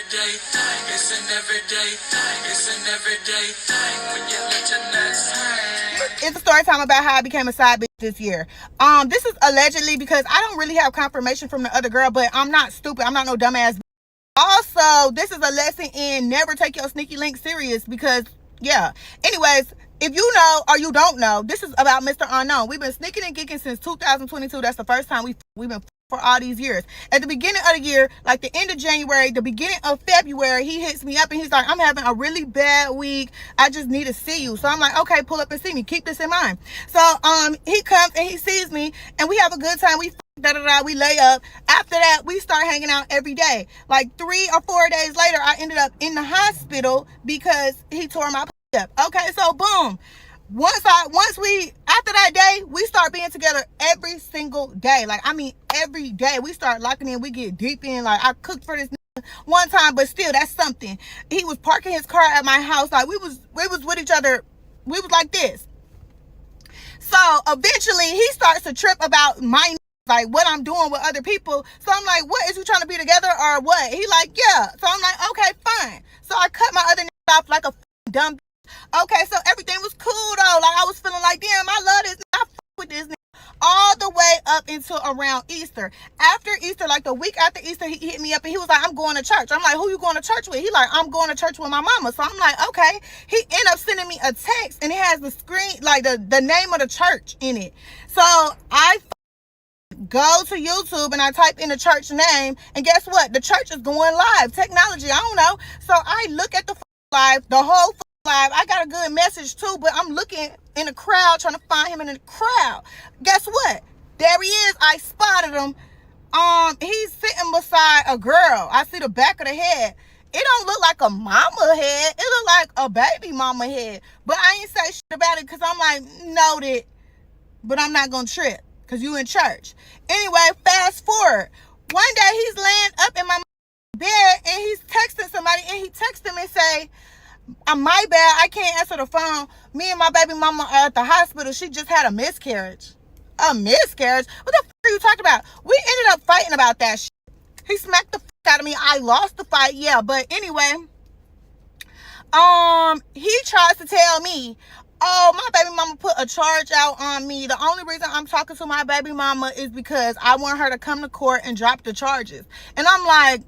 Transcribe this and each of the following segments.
everyday thing. It's an everyday thing. It's an everyday thing when you let your nuts hang. It's a story time about how I became a side bitch this year. This is allegedly because I don't really have confirmation from the other girl, but I'm not stupid. I'm not no dumbass. Also, this is a lesson in never take your sneaky link serious because, yeah. Anyways, if you know or you don't know, this is about Mr. Unknown. We've been sneaking and geeking since 2022. That's the first time we've been for all these years. At the beginning of the year, like the end of January, the beginning of February, he hits me up and he's like, I'm having a really bad week. I just need to see you. So I'm like, okay, pull up and see me. Keep this in mind. So he comes and he sees me and we have a good time. We we lay up. After that, we start hanging out every day. Like 3 or 4 days later, I ended up in the hospital because he tore my up. Okay, so boom. After that day, we start being together every single day. Like, I mean, every day we start locking in. We get deep in. Like, I cooked for this one time, but still, that's something. He was parking his car at my house. Like, we was with each other. We was like this. So eventually, he starts to trip about my like what I'm doing with other people. So I'm like, what, is you trying to be together or what? He like, yeah. So I'm like, okay, fine. So I cut my other off like a dumb. Okay, so everything was cool though. Like I was feeling like, damn, I love this. I fuck with this all the way up until around Easter. After Easter, like the week after Easter, he hit me up and he was like, I'm going to church. I'm like, who you going to church with? He like, I'm going to church with my mama. So I'm like, okay. He ended up sending me a text and it has the screen, like the name of the church in it. So I go to YouTube and I type in the church name and guess what? The church is going live. Technology, I don't know. So I look at the live, the whole live. I got a good message too, but I'm looking in the crowd trying to find him in the crowd. Guess what? There he is. I spotted him. He's sitting beside a girl. I see the back of the head. It don't look like a mama head. It look like a baby mama head. But I ain't say shit about it because I'm like, noted. But I'm not gonna trip because you in church. Anyway, fast forward. One day he's laying up in my bed and he's texting somebody and he texted me and say, my bad, I can't answer the phone. Me and my baby mama are at the hospital. She just had a miscarriage. A miscarriage? What the f*** are you talking about? We ended up fighting about that shit. He smacked the f*** out of me. I lost the fight, yeah. But anyway, he tries to tell me, oh, my baby mama put a charge out on me. The only reason I'm talking to my baby mama is because I want her to come to court and drop the charges. And I'm like,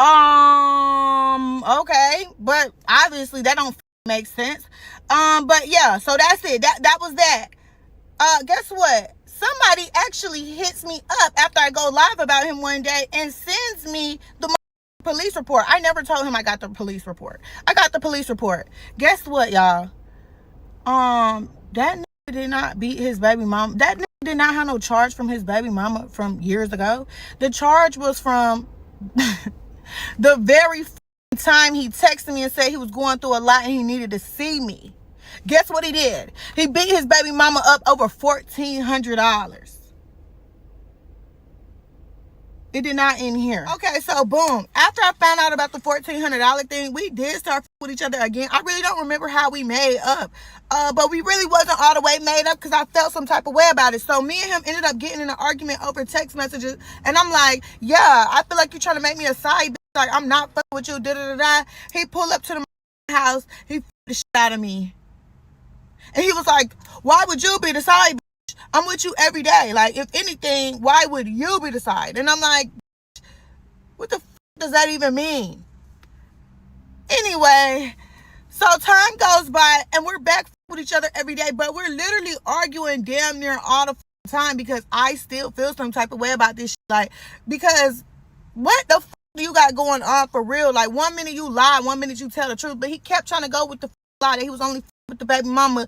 okay, but obviously that don't make sense. But yeah, so that's it. That was that. Guess what? Somebody actually hits me up after I go live about him one day and sends me the police report. I never told him I got the police report. I got the police report. Guess what, y'all? That nigga did not beat his baby mama. That nigga did not have no charge from his baby mama from years ago. The charge was from the very time he texted me and said he was going through a lot and he needed to see me. Guess what he did? He beat his baby mama up over $1,400. It did not end here. Okay, so boom. After I found out about the $1,400 thing, we did start with each other again. I really don't remember how we made up. But we really wasn't all the way made up because I felt some type of way about it. So me and him ended up getting in an argument over text messages. And I'm like, yeah, I feel like you're trying to make me a side bitch. Like, I'm not fucking with you. Da-da-da-da. He pulled up to the house. He f***ed the shit out of me. And he was like, why would you be the side bitch? I'm with you every day. Like, if anything, why would you be the side? And I'm like, what the f*** does that even mean? Anyway, so time goes by and we're back with each other every day, but we're literally arguing damn near all the time because I still feel some type of way about this shit. Like, because what the f*** do you got going on for real? Like, 1 minute you lie, 1 minute you tell the truth, but he kept trying to go with the lie that he was only with the baby mama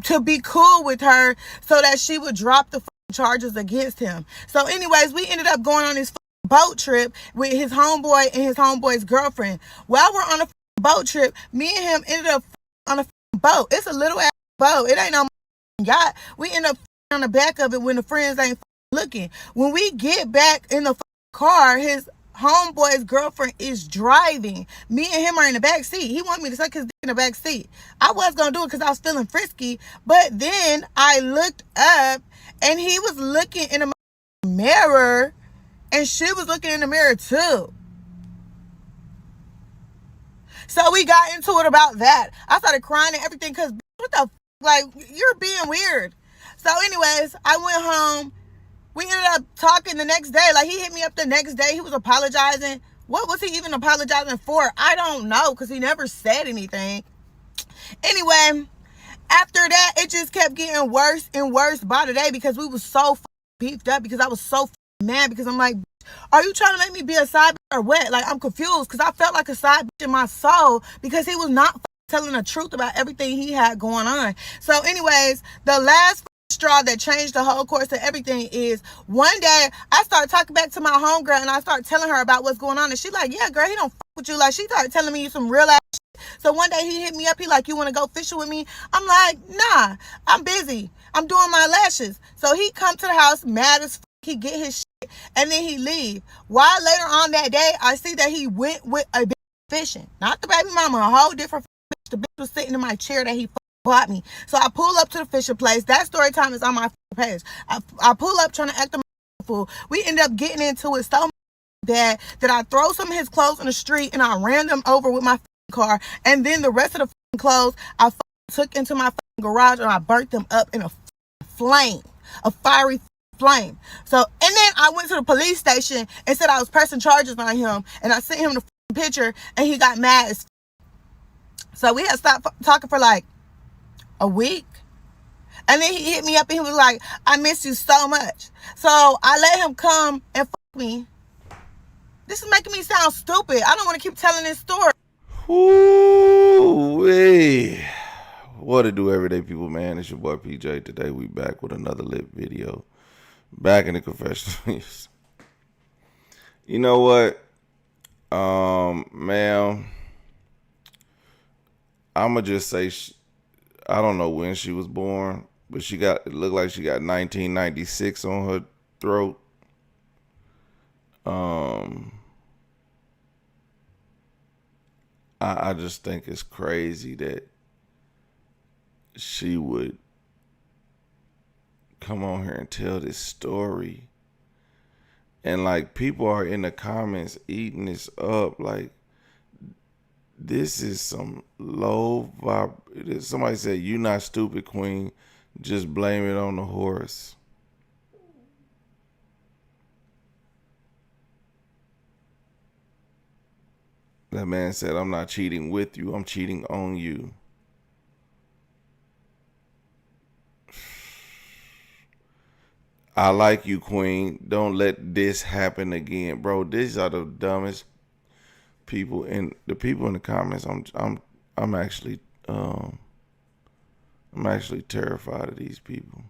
to be cool with her so that she would drop the charges against him. So anyways, we ended up going on this boat trip with his homeboy and his homeboy's girlfriend. While we're on a boat trip, me and him ended up on a boat. It's a little ass boat. It ain't no yacht. We end up on the back of it when the friends ain't looking. When we get back in the car, his homeboy's girlfriend is driving. Me and him are in the back seat. He wanted me to suck his dick in the back seat. I was gonna do it because I was feeling frisky, but then I looked up and he was looking in the mirror and she was looking in the mirror too. So we got into it about that. I started crying and everything because what the like, you're being weird. So anyways, I went home. We ended up talking the next day. Like, he hit me up the next day. He was apologizing. What was he even apologizing for? I don't know, because he never said anything. Anyway, after that, it just kept getting worse and worse by the day because we was so beefed up, because I was so mad, because I'm like, are you trying to make me be a side bitch or what? Like, I'm confused because I felt like a side bitch in my soul because he was not telling the truth about everything he had going on. So anyways, the last straw that changed the whole course of everything is one day I started talking back to my homegirl and I started telling her about what's going on, and she's like, yeah girl, he don't fuck with you. Like, she started telling me some real ass shit. So one day he hit me up, he like, you want to go fishing with me? I'm like, nah, I'm busy, I'm doing my lashes. So he come to the house mad as fuck, he get his shit and then he leave. While later on that day I see that he went with a bitch fishing, not the baby mama, a whole different bitch. The bitch was sitting in my chair that he bought me. So I pull up to the fishing place. That story time is on my page. I pull up trying to act a fool. We end up getting into it so bad that I throw some of his clothes in the street and I ran them over with my car. And then the rest of the clothes I took into my garage and I burnt them up in a flame, a fiery flame. So, and then I went to the police station and said I was pressing charges on him, and I sent him the picture and he got mad. So we had stopped talking for like a week, and then he hit me up and he was like, I miss you so much. So I let him come and fuck me. This is making me sound stupid. I don't want to keep telling this story. Ooh-wee. What it do, everyday people, man? It's your boy PJ. Today we back with another lit video. Back in the confessionals. You know what? Ma'am, I'ma just say I don't know when she was born, but it looked like she got 1996 on her throat. I just think it's crazy that she would come on here and tell this story. And like, people are in the comments eating this up. Like, this is some low vibe. Somebody said, you not stupid, queen. Just blame it on the horse. That man said, I'm not cheating with you. I'm cheating on you. I like you, queen. Don't let this happen again. Bro, these are the dumbest people, and the people in the comments, I'm actually terrified of these people.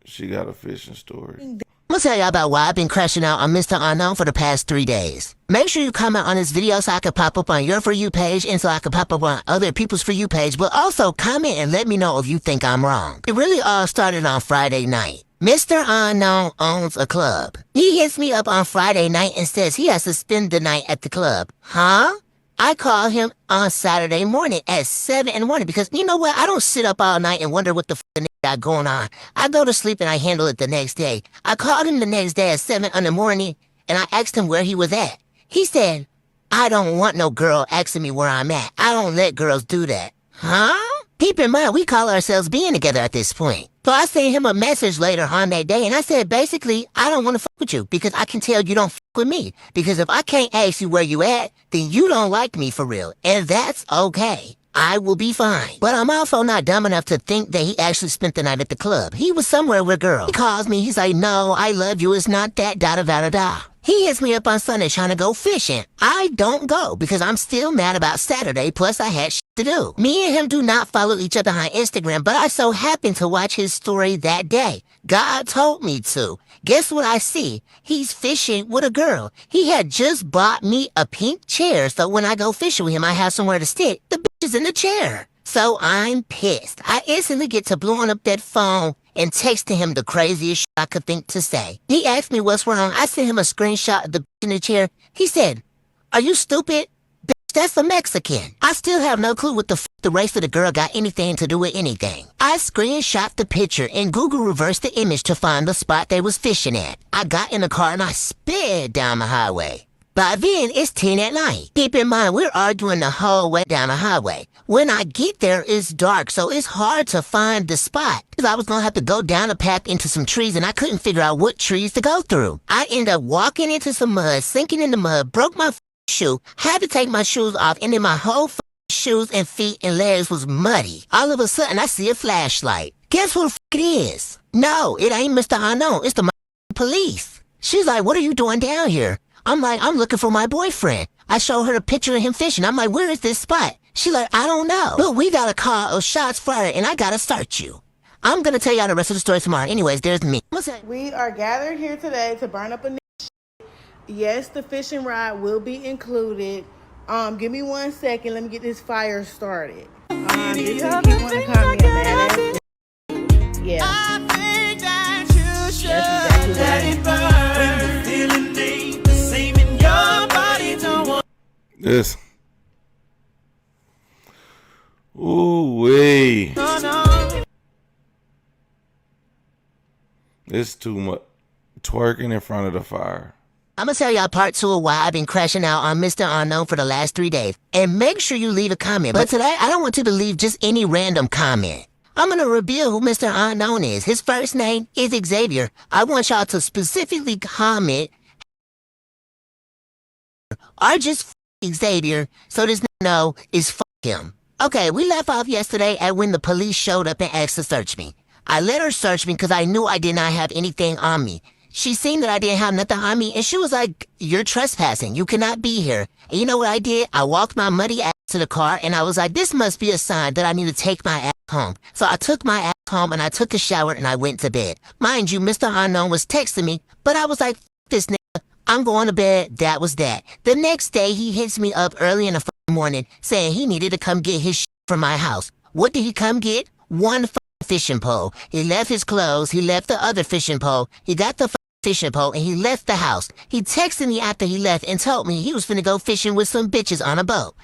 She got a fishing story. I'm gonna tell y'all about why I've been crashing out on Mr. Unknown for the past 3 days. Make sure you comment on this video so I can pop up on your For You page and so I can pop up on other people's For You page, but also comment and let me know if you think I'm wrong. It really all started on Friday night. Mr. Unknown owns a club. He hits me up on Friday night and says he has to spend the night at the club. Huh? I call him on Saturday morning at 7 in the morning because, you know what, I don't sit up all night and wonder what the f*** got going on. I go to sleep and I handle it the next day. I called him the next day at 7 in the morning and I asked him where he was at. He said, I don't want no girl asking me where I'm at. I don't let girls do that. Huh? Keep in mind, we call ourselves being together at this point. So I sent him a message later on that day and I said, basically, I don't want to fuck with you because I can tell you don't fuck with me. Because if I can't ask you where you at, then you don't like me for real. And that's okay. I will be fine. But I'm also not dumb enough to think that he actually spent the night at the club. He was somewhere with a girl. He calls me, he's like, no, I love you, it's not that, da-da-da-da-da. He hits me up on Sunday trying to go fishing. I don't go because I'm still mad about Saturday, plus I had shit to do. Me and him do not follow each other on Instagram, but I so happened to watch his story that day. God told me to. Guess what I see? He's fishing with a girl. He had just bought me a pink chair, so when I go fishing with him, I have somewhere to sit. The bitch is in the chair. So I'm pissed. I instantly get to blowing up that phone and texting him the craziest shit I could think to say. He asked me what's wrong. I sent him a screenshot of the bitch in the chair. He said, are you stupid? Bitch, that's a Mexican. I still have no clue what the f*** the race of the girl got anything to do with anything. I screenshot the picture and Google reversed the image to find the spot they was fishing at. I got in the car and I sped down the highway. By then, it's 10 at night. Keep in mind, we're arguing the whole way down the highway. When I get there, it's dark, so it's hard to find the spot. Cause I was gonna have to go down the path into some trees, and I couldn't figure out what trees to go through. I ended up walking into some mud, sinking in the mud, broke my shoe, had to take my shoes off, and then my whole shoes and feet and legs was muddy. All of a sudden, I see a flashlight. Guess who the it is? No, it ain't Mr. Unknown. It's the police. She's like, what are you doing down here? I'm like, I'm looking for my boyfriend. I show her a picture of him fishing. I'm like, where is this spot? She like, I don't know. But we got a call of shots fired, and I gotta start you. I'm gonna tell y'all the rest of the story tomorrow. Anyways, there's me. We are gathered here today to burn up a Yes, the fishing rod will be included. Give me 1 second. Let me get this fire started. This is want to come here, man. Yeah. I think that you should let it burn. Feeling deep, the same in your body. Don't want This. Ooh wee. It's too much twerking in front of the fire. I'm gonna tell y'all part 2 of why I've been crashing out on Mr. Unknown for the last 3 days. And make sure you leave a comment. But today, I don't want you to leave just any random comment. I'm gonna reveal who Mr. Unknown is. His first name is Xavier. I want y'all to specifically comment or just Xavier so this know is him. Okay, we left off yesterday at when the police showed up and asked to search me. I let her search me because I knew I did not have anything on me. She seen that I didn't have nothing on me, and she was like, you're trespassing. You cannot be here. And you know what I did? I walked my muddy ass to the car, and I was like, this must be a sign that I need to take my ass home. So I took my ass home, and I took a shower, and I went to bed. Mind you, Mr. Unknown was texting me, but I was like, this nigga, I'm going to bed. That was that. The next day, he hits me up early in the morning saying he needed to come get his shit from my house. What did he come get? One fishing pole. He left his clothes. He left the other fishing pole. He got the fishing pole and he left the house. He texted me after he left and told me he was finna go fishing with some bitches on a boat.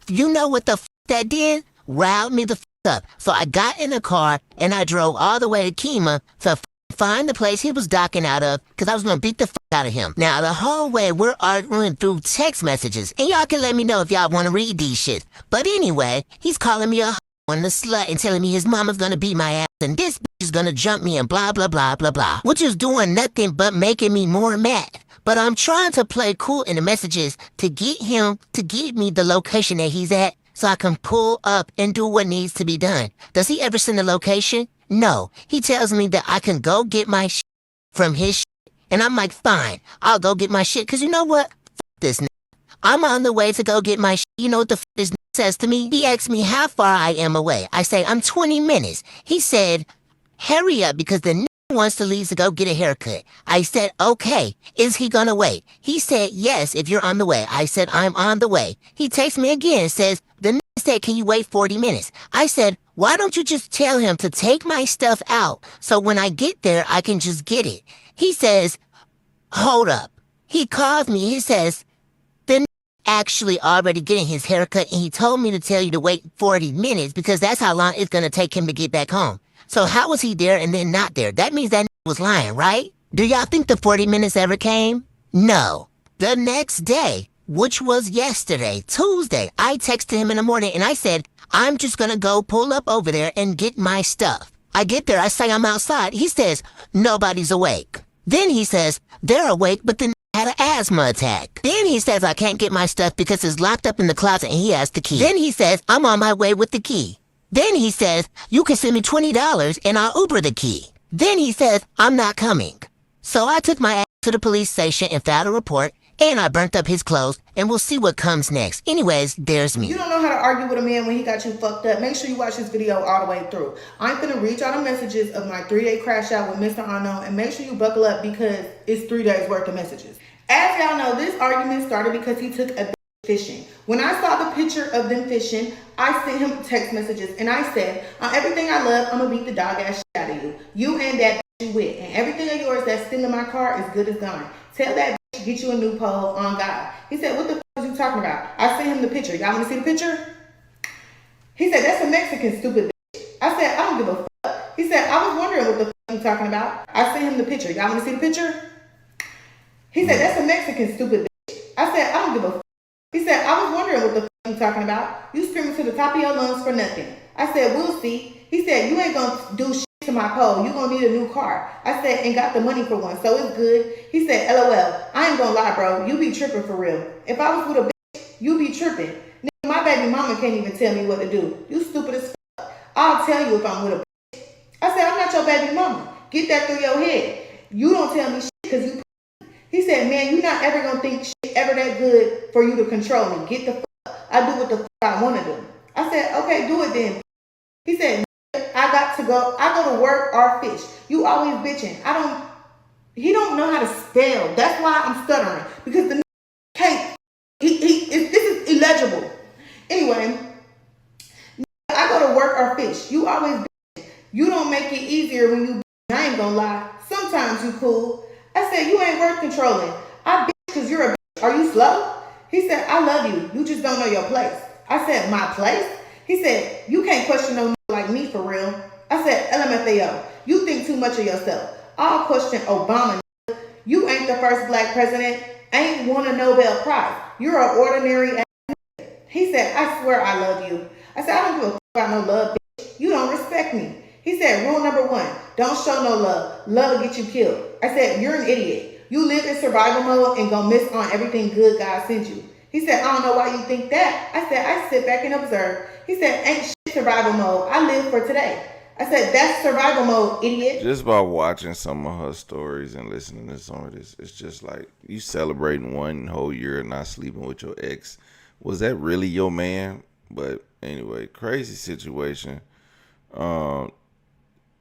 You know what the that did? Riled me the up. So I got in a car and I drove all the way to Kima to find the place he was docking out of because I was gonna beat the out of him. Now the whole way we're arguing through text messages and y'all can let me know if y'all want to read these shit. But anyway, he's calling me a and the slut and telling me his mama's gonna beat my ass and this bitch is gonna jump me and blah blah blah blah blah, which is doing nothing but making me more mad. But I'm trying to play cool in the messages to get him to give me the location that he's at so I can pull up and do what needs to be done. Does he ever send the location? No. He tells me that I can go get my shit from his shit. And I'm like, fine, I'll go get my shit because you know what? This nigga. I'm on the way to go get my shit. You know what the this says to me? He asks me how far I am away. I say, I'm 20 minutes. He said, hurry up because the wants to leave to go get a haircut. I said, okay. Is he gonna wait? He said, yes, if you're on the way. I said, I'm on the way. He texts me again and says, the said, can you wait 40 minutes? I said, why don't you just tell him to take my stuff out so when I get there, I can just get it? He says, hold up. He calls me. He says, actually already getting his haircut and he told me to tell you to wait 40 minutes because that's how long it's going to take him to get back home. So how was he there and then not there? That means that was lying, right? Do y'all think the 40 minutes ever came? No. The next day, which was yesterday, Tuesday, I texted him in the morning and I said, I'm just going to go pull up over there and get my stuff. I get there, I say I'm outside. He says, nobody's awake. Then he says, they're awake, but then had an asthma attack. Then he says I can't get my stuff because it's locked up in the closet and he has the key. Then he says I'm on my way with the key. Then he says you can send me $20 and I'll Uber the key. Then he says I'm not coming. So I took my ass to the police station and filed a report and I burnt up his clothes and we'll see what comes next. Anyways, there's me. You don't know how to argue with a man when he got you fucked up. Make sure you watch this video all the way through. I'm gonna read y'all the messages of my 3-day crash out with Mr. Unknown and make sure you buckle up because it's 3 days worth of messages. As y'all know, this argument started because he took a fishing. When I saw the picture of them fishing, I sent him text messages and I said, on everything I love, I'm gonna beat the dog ass shit out of you. You and that you with. And everything of yours that's still in my car is good as gone. Tell that bitch get you a new pole on God. He said, what the fuck is you talking about? I sent him the picture. Y'all wanna see the picture? He said, that's a Mexican stupid bitch. I said, I don't give a fuck. He said, I was wondering what the fuck you talking about. I sent him the picture. Y'all wanna see the picture? He said, that's a Mexican stupid bitch. I said, I don't give a f. He said, I was wondering what the f you talking about. You screaming to the top of your lungs for nothing. I said, we'll see. He said, you ain't gonna do shit to my pole. You gonna need a new car. I said, and got the money for one, so it's good. He said, LOL, I ain't gonna lie, bro. You be tripping for real. If I was with a bitch, you be tripping. Nigga, my baby mama can't even tell me what to do. You stupid as fuck. I'll tell you if I'm with a bitch. I said, I'm not your baby mama. Get that through your head. You don't tell me shit because you. He said, man, you're not ever gonna think shit ever that good for you to control me. Get the fuck. I do what the fuck I wanna do. I said, okay, do it then. He said, I got to go. I go to work or fish. You always bitching. He don't know how to spell. That's why I'm stuttering. Because the can't, this is illegible. Anyway, I go to work or fish. You always bitching. You don't make it easier when you bitch. I ain't gonna lie. Sometimes you cool. I said, you ain't worth controlling. I bitch because you're a bitch. Are you slow? He said, I love you. You just don't know your place. I said, my place? He said, you can't question no like me for real. I said, LMFAO, you think too much of yourself. I'll question Obama. You ain't the first black president. Ain't won a Nobel Prize. You're an ordinary ass. He said, I swear I love you. I said, I don't give a fuck about no love, bitch. You don't respect me. He said, rule number 1, don't show no love. Love will get you killed. I said, you're an idiot. You live in survival mode and gonna miss on everything good God sends you. He said, I don't know why you think that. I said, I sit back and observe. He said, ain't shit survival mode. I live for today. I said, that's survival mode, idiot. Just by watching some of her stories and listening to some of this, it's just like you celebrating one whole year and not sleeping with your ex. Was that really your man? But anyway, crazy situation.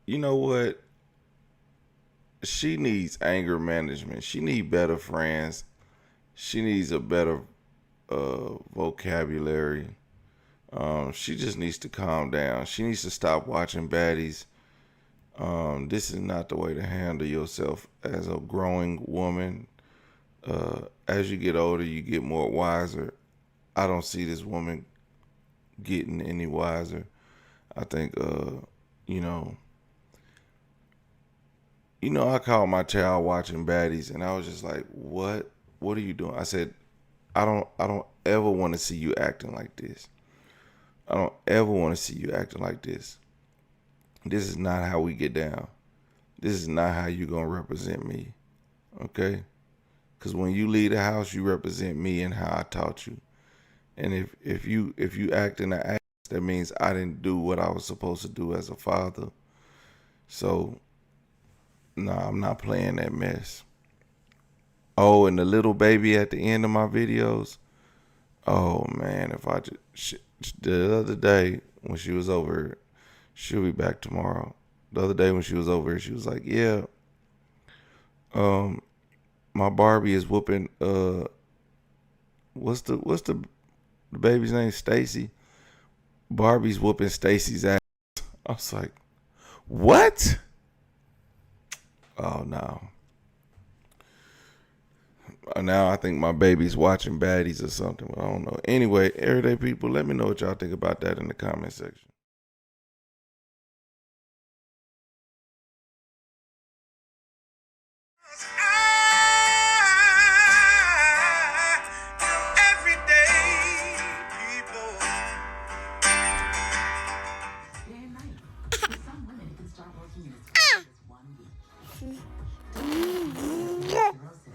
You know what? She needs anger management. She needs better friends. She needs a better vocabulary. She just needs to calm down. She needs to stop watching baddies. This is not the way to handle yourself as a growing woman. As you get older, you get more wiser. I don't see this woman getting any wiser. I think, I called my child watching baddies, and I was just like, "What? What are you doing?" I said, I don't ever want to see you acting like this. I don't ever want to see you acting like this. This is not how we get down. This is not how you're going to represent me. Okay? Because when you leave the house, you represent me and how I taught you. And if you act in the act, that means I didn't do what I was supposed to do as a father. So, no, I'm not playing that mess. Oh, and the little baby at the end of my videos. Oh, man, if I just... The other day when she was over, she'll be back tomorrow. The other day when she was over, she was like, yeah, my Barbie is whooping, what's the baby's name? Stacy. Barbie's whooping Stacy's ass. I was like, what? Oh, no. Now I think my baby's watching baddies or something. But I don't know. Anyway, everyday people, let me know what y'all think about that in the comment section.